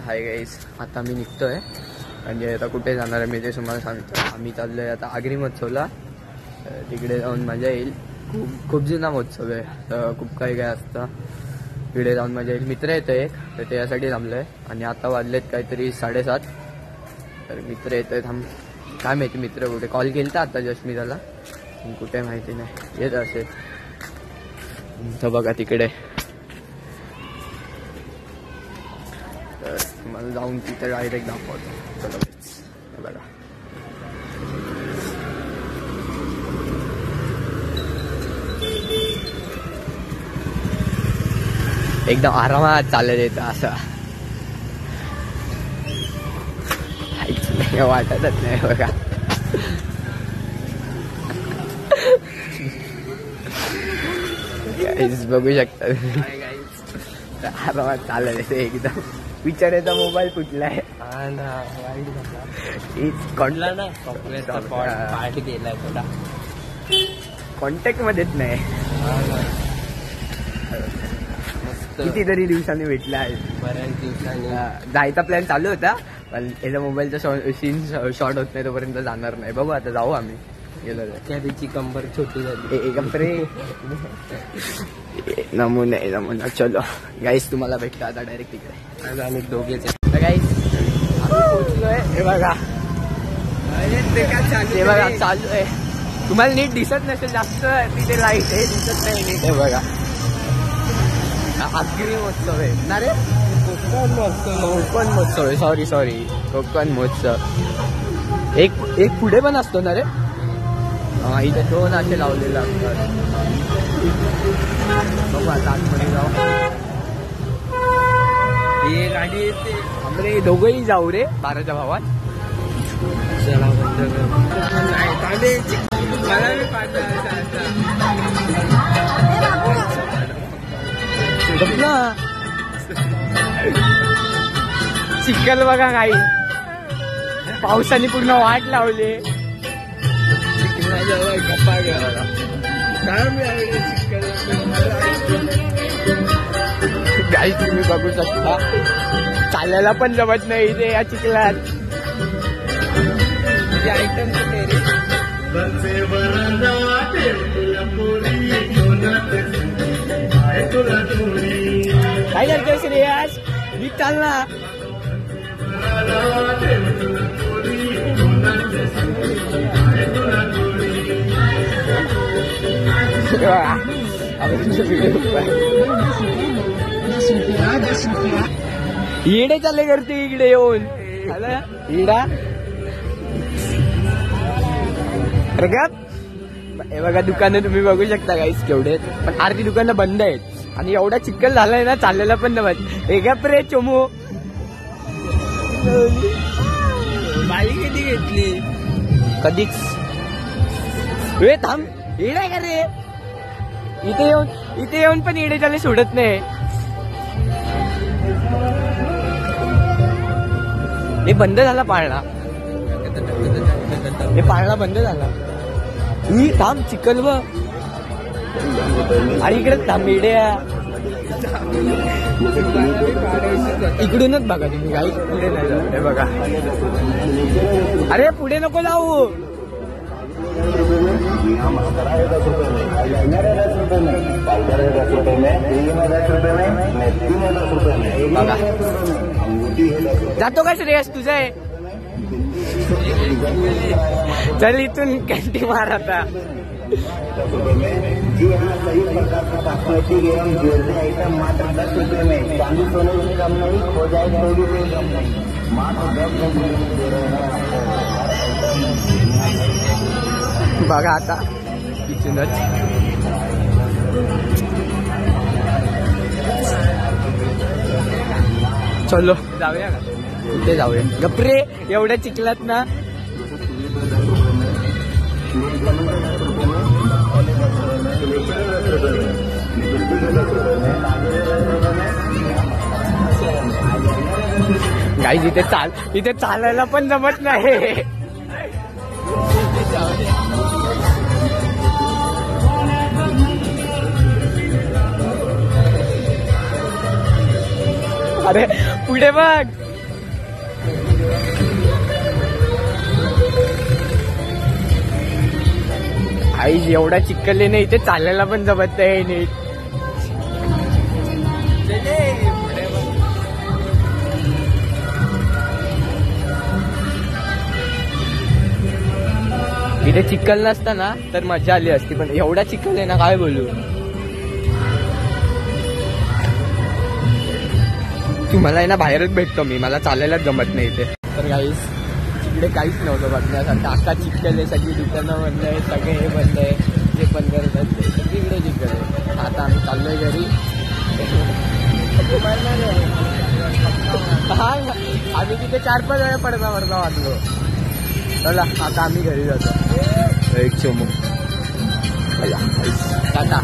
Hi guys, आता मी निघतोय म्हणजे आता कुठे जाणार आहे मी ते तुम्हाला सांगतो. आम्ही चाललोय आता आगरी महोत्सवला. तिकडे जाऊन मजा येईल. खूप जुना महोत्सव आहे, तर खूप काही काय असतं. तिकडे जाऊन मजा येईल. मित्र येतो एक, तर त्यासाठी थांबलोय. आणि आता वाजलेत काहीतरी 7:30. तर मित्र येतोय, थांब काय माहिती मित्र कुठे. कॉल केला आता जस्ट मी त्याला, कुठे माहिती नाही, येत असेल. तर बघा तिकडे, तर मला जाऊन तिथे डायरेक्ट दाखवतो. चला बघा, एकदम आरामात चालत येतं असं, वाटतच नाही बघा. बघू शकता आरामात चालत येते एकदम. विचारायचा मोबाईल कुठलाय कॉन्टॅक्ट मध्येच नाही. कितीतरी दिवसांनी भेटला आहे, बऱ्याच दिवसांनी. जायचा प्लॅन चालू होता, पण याचा मोबाईलचा सीन शॉर्ट होत नाही तोपर्यंत जाणार नाही. बघू आता जाऊ आम्ही. गेलो त्या तिची कंबर छोटी झाली. कंपरे नमुना. चलो गाईस, तुम्हाला भेटतो आता डायरेक्ट तिकडे. आज आम्ही दोघेच गाईस आम्ही पोहोचलोय. हे बघा चालू आहे. तुम्हाला नीट दिसत नसेल जास्त, तिथे लाईट आहे, दिसत नाही नीट. हे बघा आगरी महोत्सव आहे ना रे. कोकण महोत्सव आहे. सॉरी कोकण महोत्सव. एक पुढे पण असतो ना रे. हा, इथे 2 असे लावलेले असतात. बघू आता आतमध्ये जाऊ. ही गाडी येते. आम्ही दोघंही जाऊ रे, 12च्या भावात. चला मला मी चिखल बघा काही, पावसाने पूर्ण वाट लावले. गप्पा घ्या बघा. गाई तुम्ही बघू शकता, चालायला पण जमत नाही इथे या चिखलात. आयटम काय करतोय श्रेयस? नीट चाल ना. येडे चालले करते इकडे येऊन. येडा हे बघा, दुकानं तुम्ही बघू शकता गाईस केवढे. पण आरती दुकानं बंद आहेत. आणि एवढा चिखल झालाय ना, चाललेला पण नव्हत. एक रे चोमो बाई किती घेतली कधीच. वे थांब, येडा का रे. इथे येऊन पण येडे झाले सोडत नाही. हे बंद झाला पाळणा. हे पाळणा बंद झाला. ही थांब चिखल व आणि इकडे तांबेड्या. इकडूनच बघा तुम्ही काही, पुढे नाही जाऊ. हे बघा, अरे पुढे नको जाऊ. बघा जातो का श्रेयस तुझं आहे. चल इथून कॅन्टी मार आता. बघा आता इथूनच चलो जाऊया का. कुठे जाऊया गप्रे, एवढ्या चिखलात ना. गाईज इथे चालायला पण जमत नाही. अरे पुढे बघ. आई एवढा चिखल नाही इथे चालायला पण जमत नाही नीट. इथे चिखल नसता ना तर मजा आली असती, पण एवढा चिखल आहे ना काय बोलू. तुम्हाला आहे ना बाहेरच भेटतो मी, मला चालायलाच जमत नाही इथे. तर गाईस तिकडे काहीच नव्हतं बघण्यासारखं, अख्खा चिखल आहे, सगळी दुकानं बंद आहे, सगळे हे बंद आहे, जे पण करतात ते सगळीकडे चिखल आहे. आता आम्ही चाललोय घरी. हा आम्ही तिथे 4-5 वेळा पडता वाटलो. चला आता आम्ही घरी जातो. एक चमू टाटा.